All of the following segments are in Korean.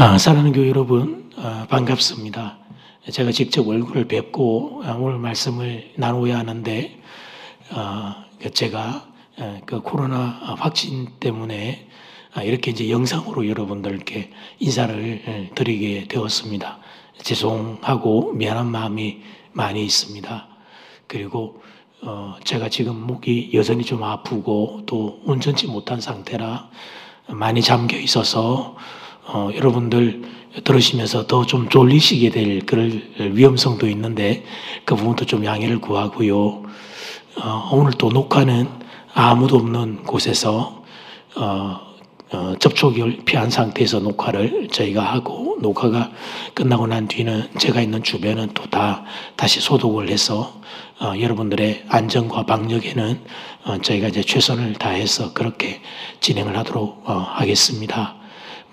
사랑하는 교회 여러분, 반갑습니다. 제가 직접 얼굴을 뵙고 오늘 말씀을 나누어야 하는데, 제가 그 코로나 확진 때문에 이렇게 이제 영상으로 여러분들께 인사를 드리게 되었습니다. 죄송하고 미안한 마음이 많이 있습니다. 그리고 제가 지금 목이 여전히 좀 아프고 또 온전치 못한 상태라 많이 잠겨 있어서 여러분들 들으시면서 더 좀 졸리시게 될 그럴 위험성도 있는데 그 부분도 좀 양해를 구하고요. 오늘 또 녹화는 아무도 없는 곳에서 접촉을 피한 상태에서 녹화를 저희가 하고, 녹화가 끝나고 난 뒤는 제가 있는 주변은 또 다시 소독을 해서 여러분들의 안전과 방역에는 저희가 이제 최선을 다해서 그렇게 진행을 하도록 하겠습니다.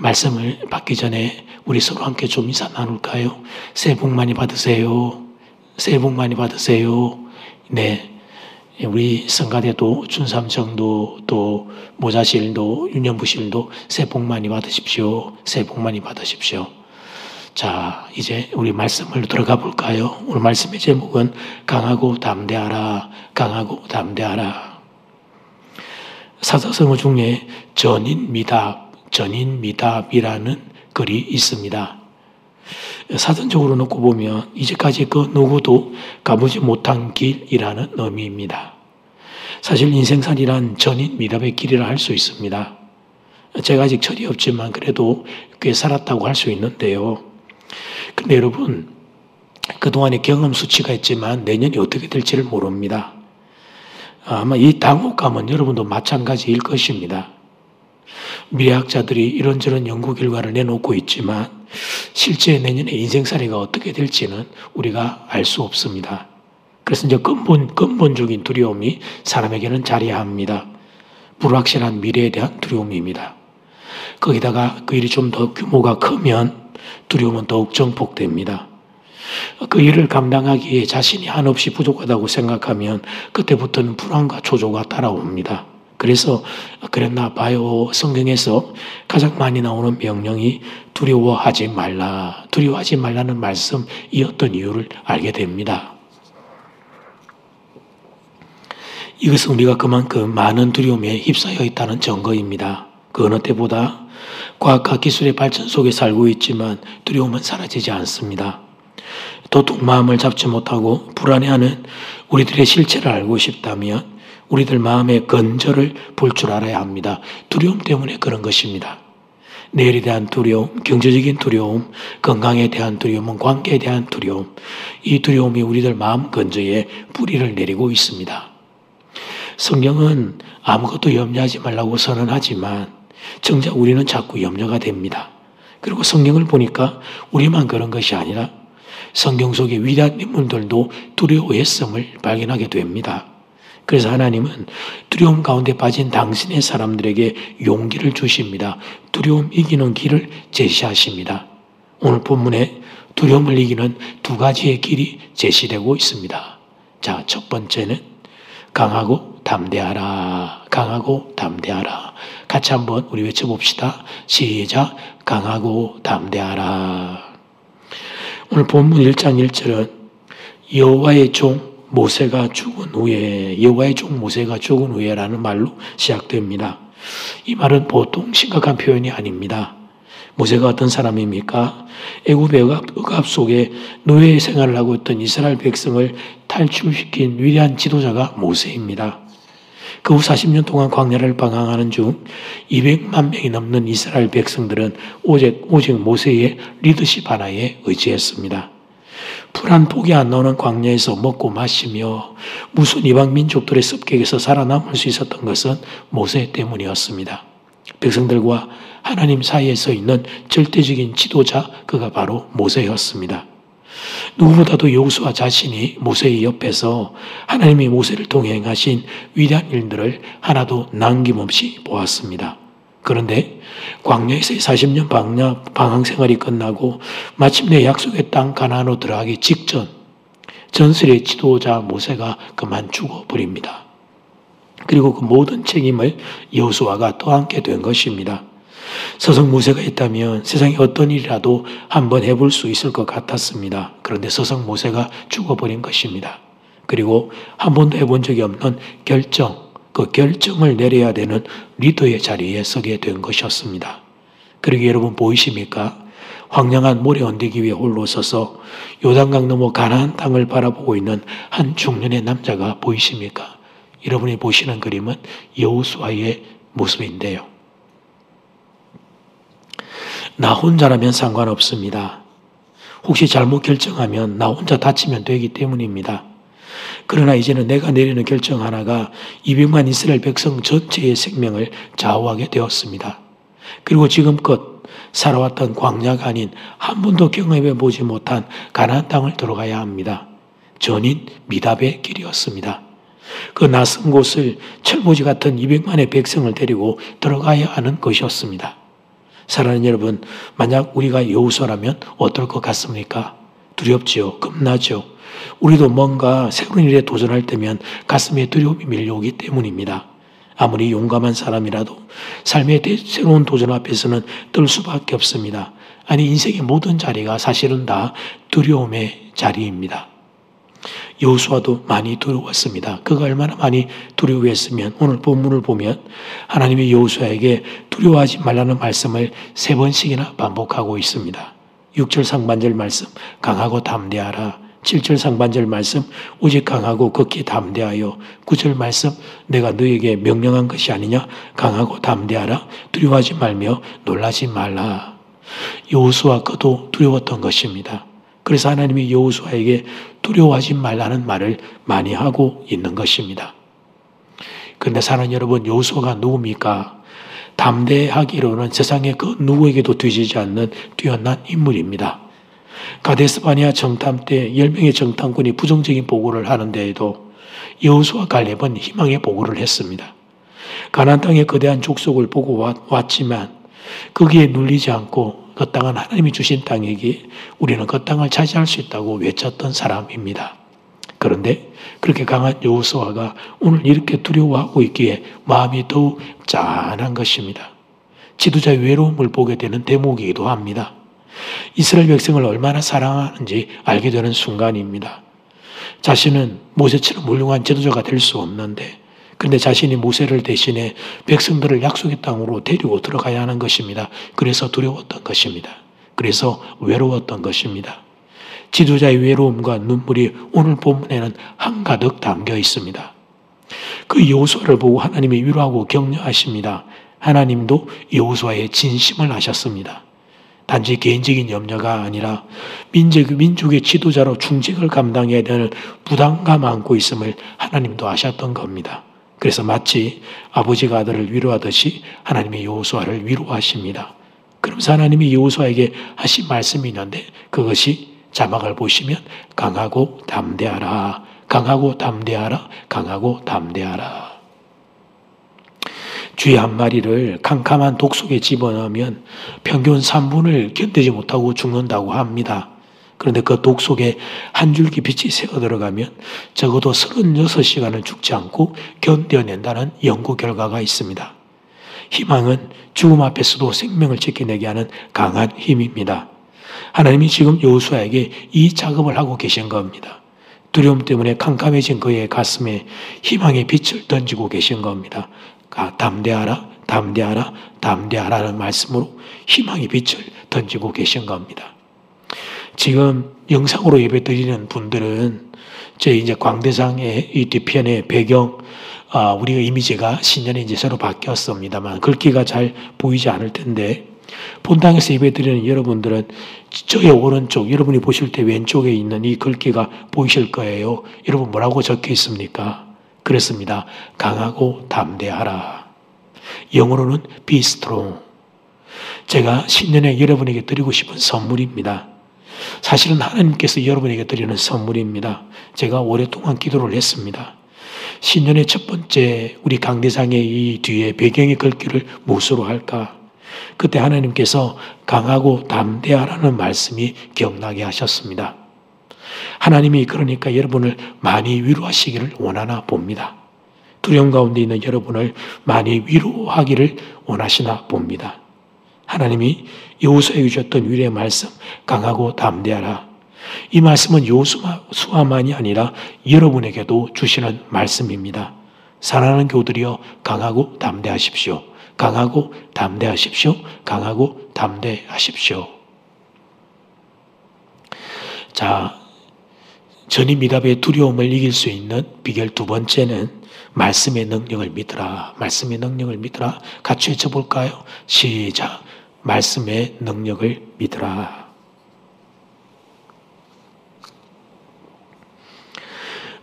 말씀을 받기 전에 우리 서로 함께 좀 인사 나눌까요? 새해 복 많이 받으세요. 새해 복 많이 받으세요. 네. 우리 성가대도, 준삼정도, 또 모자실도, 윤현부실도 새해 복 많이 받으십시오. 새해 복 많이 받으십시오. 자, 이제 우리 말씀을 들어가 볼까요? 오늘 말씀의 제목은 강하고 담대하라, 강하고 담대하라. 사자성어 중에 전인미답이라는 글이 있습니다. 사전적으로 놓고 보면 이제까지 그 누구도 가보지 못한 길이라는 의미입니다. 사실 인생살이란 전인미답의 길이라 할 수 있습니다. 제가 아직 철이 없지만 그래도 꽤 살았다고 할 수 있는데요. 근데 여러분, 그동안에 경험 수치가 있지만 내년이 어떻게 될지를 모릅니다. 아마 이 당혹감은 여러분도 마찬가지일 것입니다. 미래학자들이 이런저런 연구 결과를 내놓고 있지만 실제 내년에 인생살이가 어떻게 될지는 우리가 알 수 없습니다. 그래서 이제 근본적인 두려움이 사람에게는 자리합니다. 불확실한 미래에 대한 두려움입니다. 거기다가 그 일이 좀 더 규모가 크면 두려움은 더욱 증폭됩니다. 그 일을 감당하기에 자신이 한없이 부족하다고 생각하면 그때부터는 불안과 초조가 따라옵니다. 그래서 그랬나 봐요. 성경에서 가장 많이 나오는 명령이 두려워하지 말라. 두려워하지 말라는 말씀이었던 이유를 알게 됩니다. 이것은 우리가 그만큼 많은 두려움에 휩싸여 있다는 증거입니다. 그 어느 때보다 과학과 기술의 발전 속에 살고 있지만 두려움은 사라지지 않습니다. 도통 마음을 잡지 못하고 불안해하는 우리들의 실체를 알고 싶다면 우리들 마음의 근저를 볼 줄 알아야 합니다. 두려움 때문에 그런 것입니다. 내일에 대한 두려움, 경제적인 두려움, 건강에 대한 두려움은 관계에 대한 두려움, 이 두려움이 우리들 마음 근저에 뿌리를 내리고 있습니다. 성경은 아무것도 염려하지 말라고 선언하지만 정작 우리는 자꾸 염려가 됩니다. 그리고 성경을 보니까 우리만 그런 것이 아니라 성경 속의 위대한 인물들도 두려워했음을 발견하게 됩니다. 그래서 하나님은 두려움 가운데 빠진 당신의 사람들에게 용기를 주십니다. 두려움 이기는 길을 제시하십니다. 오늘 본문에 두려움을 이기는 두 가지의 길이 제시되고 있습니다. 자, 첫 번째는 강하고 담대하라. 강하고 담대하라. 같이 한번 우리 외쳐봅시다. 시작. 강하고 담대하라. 오늘 본문 1장 1절은 여호와의 종 모세가 죽은 후에라는 말로 시작됩니다. 이 말은 보통 심각한 표현이 아닙니다. 모세가 어떤 사람입니까? 애굽의 억압 속에 노예 생활을 하고 있던 이스라엘 백성을 탈출시킨 위대한 지도자가 모세입니다. 그 후 40년 동안 광야를 방황하는 중 200만 명이 넘는 이스라엘 백성들은 오직 모세의 리더십 하나에 의지했습니다. 풀 한 폭이 안 나오는 광야에서 먹고 마시며 무슨 이방 민족들의 습격에서 살아남을 수 있었던 것은 모세 때문이었습니다. 백성들과 하나님 사이에 서 있는 절대적인 지도자, 그가 바로 모세였습니다. 누구보다도 여호수아 자신이 모세의 옆에서 하나님이 모세를 통해 행하신 위대한 일들을 하나도 남김없이 보았습니다. 그런데 광야에서의 40년 방황 생활이 끝나고 마침내 약속의 땅 가나안으로 들어가기 직전 전설의 지도자 모세가 그만 죽어버립니다. 그리고 그 모든 책임을 여호수아가 떠안게 된 것입니다. 서성 모세가 있다면 세상에 어떤 일이라도 한번 해볼 수 있을 것 같았습니다. 그런데 서성 모세가 죽어버린 것입니다. 그리고 한 번도 해본 적이 없는 그 결정을 내려야 되는 리더의 자리에 서게 된 것이었습니다. 그러게 여러분 보이십니까? 황량한 모래 언덕 위에 홀로 서서 요단강 넘어 가나안 땅을 바라보고 있는 한 중년의 남자가 보이십니까? 여러분이 보시는 그림은 여호수아의 모습인데요. 나 혼자라면 상관없습니다. 혹시 잘못 결정하면 나 혼자 다치면 되기 때문입니다. 그러나 이제는 내가 내리는 결정 하나가 200만 이스라엘 백성 전체의 생명을 좌우하게 되었습니다. 그리고 지금껏 살아왔던 광야가 아닌 한 번도 경험해 보지 못한 가나안 땅을 들어가야 합니다. 전인 미답의 길이었습니다. 그 낯선 곳을 철부지 같은 200만의 백성을 데리고 들어가야 하는 것이었습니다. 사랑하는 여러분, 만약 우리가 여호수아라면 어떨 것 같습니까? 두렵지요. 겁나죠. 우리도 뭔가 새로운 일에 도전할 때면 가슴에 두려움이 밀려오기 때문입니다. 아무리 용감한 사람이라도 삶의 새로운 도전 앞에서는 떨 수밖에 없습니다. 아니, 인생의 모든 자리가 사실은 다 두려움의 자리입니다. 여호수아도 많이 두려웠습니다. 그가 얼마나 많이 두려워했으면 오늘 본문을 보면 하나님이 여호수아에게 두려워하지 말라는 말씀을 3번씩이나 반복하고 있습니다. 6절 상반절 말씀 강하고 담대하라. 7절 상반절 말씀 오직 강하고 극히 담대하여. 9절 말씀 내가 너에게 명령한 것이 아니냐. 강하고 담대하라. 두려워하지 말며 놀라지 말라. 여호수아 그도 두려웠던 것입니다. 그래서 하나님이 여호수아에게 두려워하지 말라는 말을 많이 하고 있는 것입니다. 그런데 사랑하는 여러분, 여호수아가 누굽니까? 담대하기로는 세상에 그 누구에게도 뒤지지 않는 뛰어난 인물입니다. 가데스바네아 정탐 때 10명의 정탐꾼이 부정적인 보고를 하는데에도 여호수아 갈렙은 희망의 보고를 했습니다. 가나안 땅의 거대한 족속을 보고 왔지만 거기에 눌리지 않고 그 땅은 하나님이 주신 땅이기에 우리는 그 땅을 차지할 수 있다고 외쳤던 사람입니다. 그런데 그렇게 강한 여호수아가 오늘 이렇게 두려워하고 있기에 마음이 더욱 짠한 것입니다. 지도자의 외로움을 보게 되는 대목이기도 합니다. 이스라엘 백성을 얼마나 사랑하는지 알게 되는 순간입니다. 자신은 모세처럼 훌륭한 지도자가 될 수 없는데 그런데 자신이 모세를 대신해 백성들을 약속의 땅으로 데리고 들어가야 하는 것입니다. 그래서 두려웠던 것입니다. 그래서 외로웠던 것입니다. 지도자의 외로움과 눈물이 오늘 본문에는 한가득 담겨 있습니다. 그 여호수아를 보고 하나님이 위로하고 격려하십니다. 하나님도 여호수아의 진심을 아셨습니다. 단지 개인적인 염려가 아니라 민족의 지도자로 중직을 감당해야 되는 부담감 안고 있음을 하나님도 아셨던 겁니다. 그래서 마치 아버지가 아들을 위로하듯이 하나님이 여호수아를 위로하십니다. 그러면서 하나님이 여호수아에게 하신 말씀이 있는데 그것이 자막을 보시면 강하고 담대하라, 강하고 담대하라, 강하고 담대하라. 쥐 한 마리를 캄캄한 독 속에 집어넣으면 평균 3분을 견디지 못하고 죽는다고 합니다. 그런데 그 독 속에 한 줄기 빛이 새어 들어가면 적어도 36시간을 죽지 않고 견뎌낸다는 연구 결과가 있습니다. 희망은 죽음 앞에서도 생명을 지켜내게 하는 강한 힘입니다. 하나님이 지금 여호수아에게 이 작업을 하고 계신 겁니다. 두려움 때문에 캄캄해진 그의 가슴에 희망의 빛을 던지고 계신 겁니다. 담대하라, 담대하라, 담대하라는 말씀으로 희망의 빛을 던지고 계신 겁니다. 지금 영상으로 예배 드리는 분들은 이제 광대상의 이 뒤편의 배경, 우리가 이미지가 신년에 이제 새로 바뀌었습니다만 글귀가 잘 보이지 않을 텐데 본당에서 예배 드리는 여러분들은 저의 오른쪽, 여러분이 보실 때 왼쪽에 있는 이 글귀가 보이실 거예요. 여러분 뭐라고 적혀 있습니까? 그렇습니다. 강하고 담대하라. 영어로는 be strong. 제가 신년에 여러분에게 드리고 싶은 선물입니다. 사실은 하나님께서 여러분에게 드리는 선물입니다. 제가 오랫동안 기도를 했습니다. 신년의 첫 번째 우리 강대상의 이 뒤에 배경의 글귀를 무엇으로 할까? 그때 하나님께서 강하고 담대하라는 말씀이 기억나게 하셨습니다. 하나님이 그러니까 여러분을 많이 위로하시기를 원하나 봅니다. 두려움 가운데 있는 여러분을 많이 위로하기를 원하시나 봅니다. 하나님이 여호수아에게 주셨던 유일의 말씀, 강하고 담대하라. 이 말씀은 여호수아만이 아니라 여러분에게도 주시는 말씀입니다. 사랑하는 교우들이여, 강하고 담대하십시오. 강하고 담대하십시오. 강하고 담대하십시오. 자, 전임미답의 두려움을 이길 수 있는 비결 두 번째는 말씀의 능력을 믿으라. 말씀의 능력을 믿으라. 같이 외쳐볼까요? 시작. 말씀의 능력을 믿으라.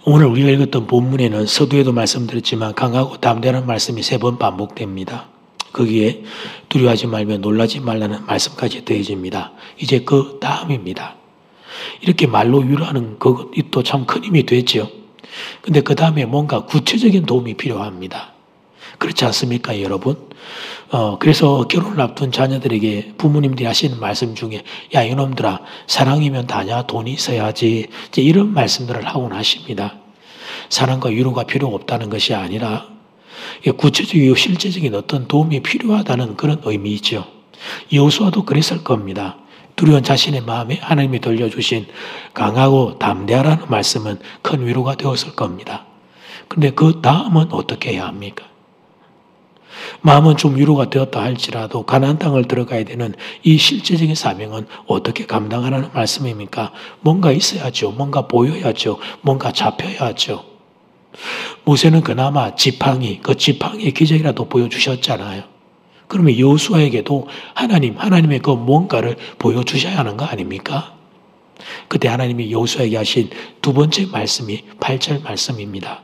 오늘 우리가 읽었던 본문에는 서두에도 말씀드렸지만 강하고 담대한 말씀이 3번 반복됩니다. 거기에 두려워하지 말며 놀라지 말라는 말씀까지 더해집니다. 이제 그 다음입니다. 이렇게 말로 위로하는 그것도 참 큰 힘이 되죠. 근데 그 다음에 뭔가 구체적인 도움이 필요합니다. 그렇지 않습니까, 여러분? 그래서 결혼을 앞둔 자녀들에게 부모님들이 하시는 말씀 중에, 야, 이놈들아, 사랑이면 다냐? 돈이 있어야지. 이제 이런 말씀들을 하곤 하십니다. 사랑과 위로가 필요 없다는 것이 아니라 구체적이고 실제적인 어떤 도움이 필요하다는 그런 의미이죠. 여호수아도 그랬을 겁니다. 두려운 자신의 마음에 하나님이 돌려주신 강하고 담대하라는 말씀은 큰 위로가 되었을 겁니다. 그런데 그 다음은 어떻게 해야 합니까? 마음은 좀 위로가 되었다 할지라도 가나안 땅을 들어가야 되는 이 실제적인 사명은 어떻게 감당하라는 말씀입니까? 뭔가 있어야죠. 뭔가 보여야죠. 뭔가 잡혀야죠. 모세는 그나마 그 지팡이의 기적이라도 보여주셨잖아요. 그러면 여호수아에게도 하나님의 그 뭔가를 보여주셔야 하는 거 아닙니까? 그때 하나님이 여호수아에게 하신 두 번째 말씀이 8절 말씀입니다.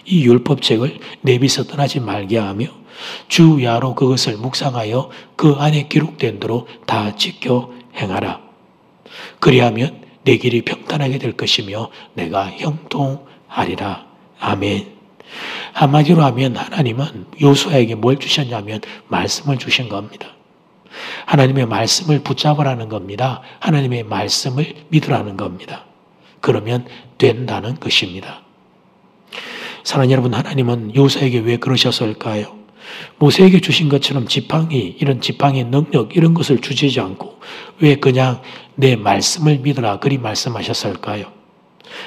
이 율법책을 내비서 떠나지 말게 하며 주 야로 그것을 묵상하여 그 안에 기록된 대로 다 지켜 행하라. 그리하면 내 길이 평탄하게 될 것이며 내가 형통하리라. 아멘. 한마디로 하면 하나님은 여호수아에게 뭘 주셨냐면 말씀을 주신 겁니다. 하나님의 말씀을 붙잡으라는 겁니다. 하나님의 말씀을 믿으라는 겁니다. 그러면 된다는 것입니다. 사랑하는 여러분, 하나님은 여호수아에게 왜 그러셨을까요? 모세에게 주신 것처럼 이런 지팡이의 능력, 이런 것을 주시지 않고 왜 그냥 내 말씀을 믿으라 그리 말씀하셨을까요?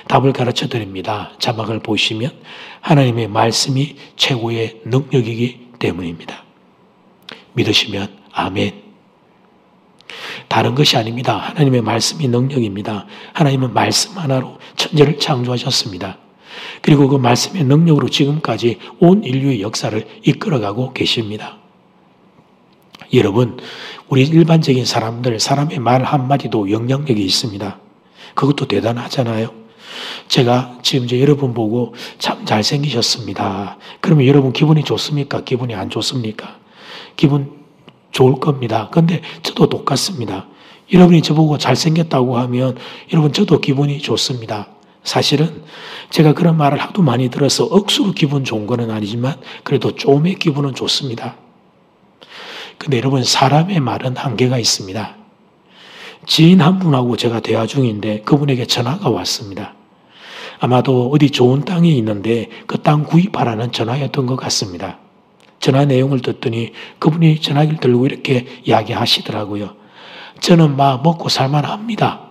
답을 가르쳐 드립니다. 자막을 보시면 하나님의 말씀이 최고의 능력이기 때문입니다. 믿으시면 아멘. 다른 것이 아닙니다. 하나님의 말씀이 능력입니다. 하나님은 말씀 하나로 천지를 창조하셨습니다. 그리고 그 말씀의 능력으로 지금까지 온 인류의 역사를 이끌어가고 계십니다. 여러분, 우리 일반적인 사람의 말 한마디도 영향력이 있습니다. 그것도 대단하잖아요. 제가 지금 이제 여러분 보고 참 잘생기셨습니다. 그러면 여러분 기분이 좋습니까? 기분이 안 좋습니까? 기분 좋을 겁니다. 그런데 저도 똑같습니다. 여러분이 저보고 잘생겼다고 하면 여러분 저도 기분이 좋습니다. 사실은 제가 그런 말을 하도 많이 들어서 억수로 기분 좋은 건 아니지만 그래도 좀의 기분은 좋습니다. 근데 여러분, 사람의 말은 한계가 있습니다. 지인 한 분하고 제가 대화 중인데 그분에게 전화가 왔습니다. 아마도 어디 좋은 땅이 있는데 그 땅 구입하라는 전화였던 것 같습니다. 전화 내용을 듣더니 그분이 전화기를 들고 이렇게 이야기하시더라고요. 저는 막 먹고 살만합니다.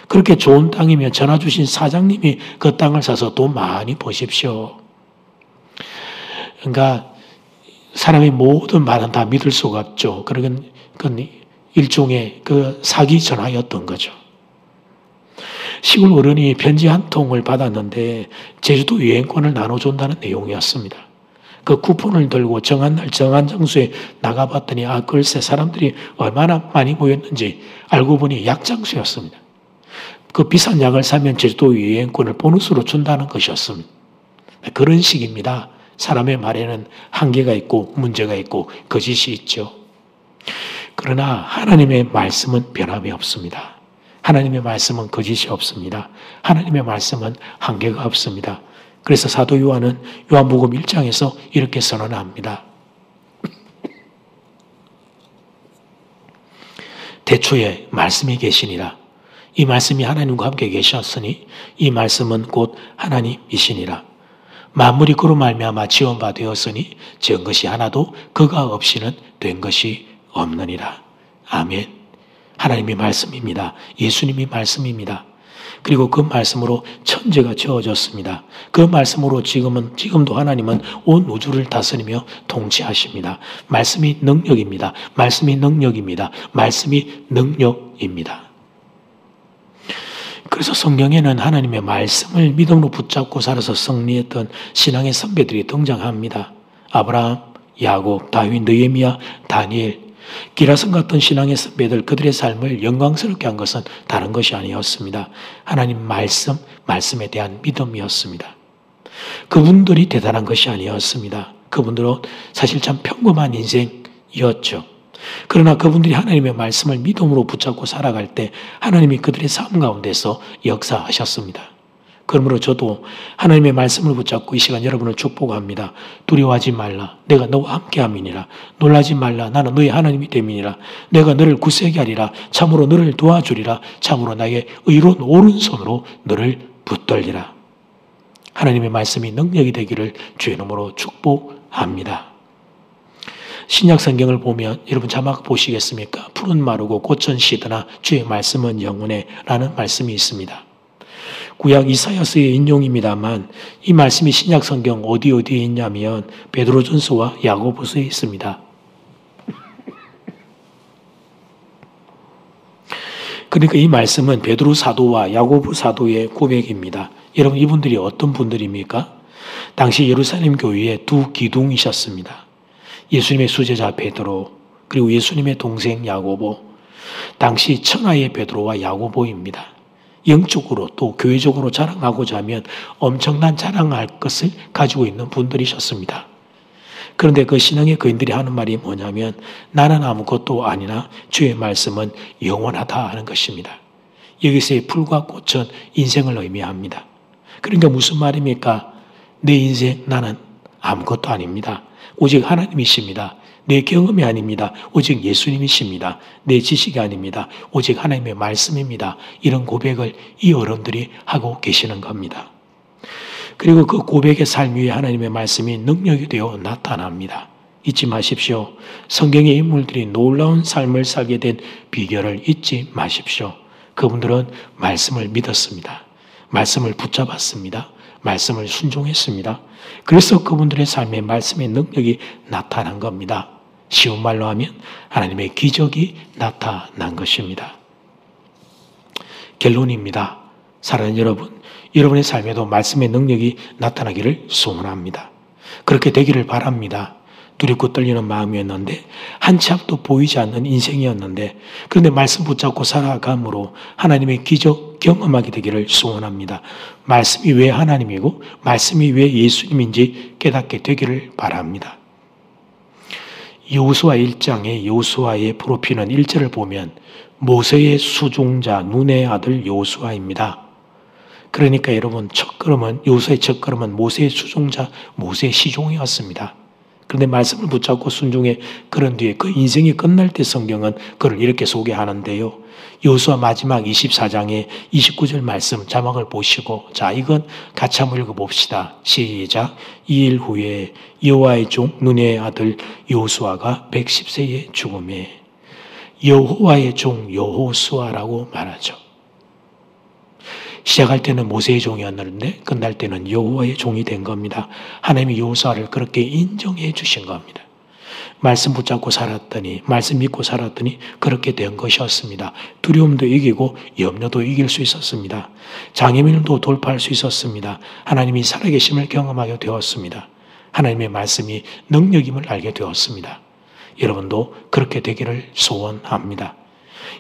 그렇게 좋은 땅이면 전화 주신 사장님이 그 땅을 사서 돈 많이 버십시오. 그러니까 사람의 모든 말은 다 믿을 수가 없죠. 그건 일종의 그 사기 전화였던 거죠. 시골 어른이 편지 한 통을 받았는데 제주도 여행권을 나눠준다는 내용이었습니다. 그 쿠폰을 들고 정한 날 정한 장소에 나가봤더니 글쎄 사람들이 얼마나 많이 모였는지 알고 보니 약장수였습니다. 그 비싼 약을 사면 제주도 여행권을 보너스로 준다는 것이었습니다. 그런 식입니다. 사람의 말에는 한계가 있고 문제가 있고 거짓이 있죠. 그러나 하나님의 말씀은 변함이 없습니다. 하나님의 말씀은 거짓이 없습니다. 하나님의 말씀은 한계가 없습니다. 그래서 사도 요한은 요한복음 1장에서 이렇게 선언합니다. 태초에 말씀이 계시니라. 이 말씀이 하나님과 함께 계셨으니 이 말씀은 곧 하나님이시니라. 만물이 그로 말미암아 지은 바 되었으니 지은 것이 하나도 그가 없이는 된 것이 없느니라. 아멘. 하나님의 말씀입니다. 예수님이 말씀입니다. 그리고 그 말씀으로 천지가 지어졌습니다. 그 말씀으로 지금도 하나님은 온 우주를 다스리며 통치하십니다. 말씀이 능력입니다. 말씀이 능력입니다. 말씀이 능력입니다. 그래서 성경에는 하나님의 말씀을 믿음으로 붙잡고 살아서 승리했던 신앙의 선배들이 등장합니다. 아브라함, 야곱, 다윗, 느헤미야, 다니엘, 기라성 같은 신앙의 선배들, 그들의 삶을 영광스럽게 한 것은 다른 것이 아니었습니다. 하나님 말씀에 대한 믿음이었습니다. 그분들이 대단한 것이 아니었습니다. 그분들은 사실 참 평범한 인생이었죠. 그러나 그분들이 하나님의 말씀을 믿음으로 붙잡고 살아갈 때 하나님이 그들의 삶 가운데서 역사하셨습니다. 그러므로 저도 하나님의 말씀을 붙잡고 이 시간 여러분을 축복합니다. 두려워하지 말라. 내가 너와 함께함이니라. 놀라지 말라. 나는 너의 하나님이 됨이니라. 내가 너를 굳세게 하리라. 참으로 너를 도와주리라. 참으로 나의 의로운 오른손으로 너를 붙들리라. 하나님의 말씀이 능력이 되기를 주의 이름으로 축복합니다. 신약 성경을 보면 여러분 자막 보시겠습니까? 푸른 마르고 꽃은 시드나 주의 말씀은 영원해 라는 말씀이 있습니다. 구약 이사야서의 인용입니다만 이 말씀이 신약 성경 어디에 있냐면 베드로전서와 야고보서에 있습니다. 그러니까 이 말씀은 베드로 사도와 야고보 사도의 고백입니다. 여러분 이분들이 어떤 분들입니까? 당시 예루살렘 교회의 두 기둥이셨습니다. 예수님의 수제자 베드로 그리고 예수님의 동생 야고보, 당시 천하의 베드로와 야고보입니다. 영적으로 또 교회적으로 자랑하고자 하면 엄청난 자랑할 것을 가지고 있는 분들이셨습니다. 그런데 그 신앙의 거인들이 하는 말이 뭐냐면 나는 아무것도 아니나 주의 말씀은 영원하다 하는 것입니다. 여기서의 풀과 꽃은 인생을 의미합니다. 그러니까 무슨 말입니까? 내 인생 나는 아무것도 아닙니다. 오직 하나님이십니다. 내 경험이 아닙니다. 오직 예수님이십니다. 내 지식이 아닙니다. 오직 하나님의 말씀입니다. 이런 고백을 이 어른들이 하고 계시는 겁니다. 그리고 그 고백의 삶 위에 하나님의 말씀이 능력이 되어 나타납니다. 잊지 마십시오. 성경의 인물들이 놀라운 삶을 살게 된 비결을 잊지 마십시오. 그분들은 말씀을 믿었습니다. 말씀을 붙잡았습니다. 말씀을 순종했습니다. 그래서 그분들의 삶에 말씀의 능력이 나타난 겁니다. 쉬운 말로 하면 하나님의 기적이 나타난 것입니다. 결론입니다. 사랑하는 여러분, 여러분의 삶에도 말씀의 능력이 나타나기를 소원합니다. 그렇게 되기를 바랍니다. 두렵고 떨리는 마음이었는데 한치 앞도 보이지 않는 인생이었는데 그런데 말씀 붙잡고 살아감으로 하나님의 기적 경험하게 되기를 소원합니다. 말씀이 왜 하나님이고 말씀이 왜 예수님인지 깨닫게 되기를 바랍니다. 여호수아 1장의 여호수아의 프로필은 1절을 보면 모세의 수종자 눈의 아들 여호수아입니다. 그러니까 여러분 여호수아의 첫걸음은 모세의 수종자 모세의 시종이었습니다. 그런데 말씀을 붙잡고 순종해 그런 뒤에 그 인생이 끝날 때 성경은 그를 이렇게 소개하는데요. 여호수아 마지막 24장의 29절 말씀 자막을 보시고 자 이건 같이 한번 읽어봅시다. 시작. 2일 후에 여호와의 종 눈의 아들 여호수아가 110세에 죽음에 여호와의 종 여호수아라고 말하죠. 시작할 때는 모세의 종이었는데 끝날 때는 여호와의 종이 된 겁니다. 하나님이 여호수아를 그렇게 인정해 주신 겁니다. 말씀 붙잡고 살았더니 말씀 믿고 살았더니 그렇게 된 것이었습니다. 두려움도 이기고 염려도 이길 수 있었습니다. 장애물도 돌파할 수 있었습니다. 하나님이 살아계심을 경험하게 되었습니다. 하나님의 말씀이 능력임을 알게 되었습니다. 여러분도 그렇게 되기를 소원합니다.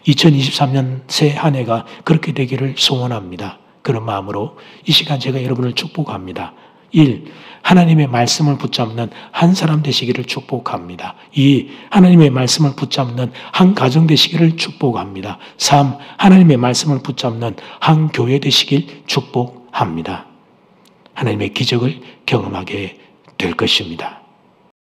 2023년 새 한 해가 그렇게 되기를 소원합니다. 그런 마음으로 이 시간 제가 여러분을 축복합니다. 1. 하나님의 말씀을 붙잡는 한 사람 되시기를 축복합니다. 2. 하나님의 말씀을 붙잡는 한 가정 되시기를 축복합니다. 3. 하나님의 말씀을 붙잡는 한 교회 되시길 축복합니다. 하나님의 기적을 경험하게 될 것입니다.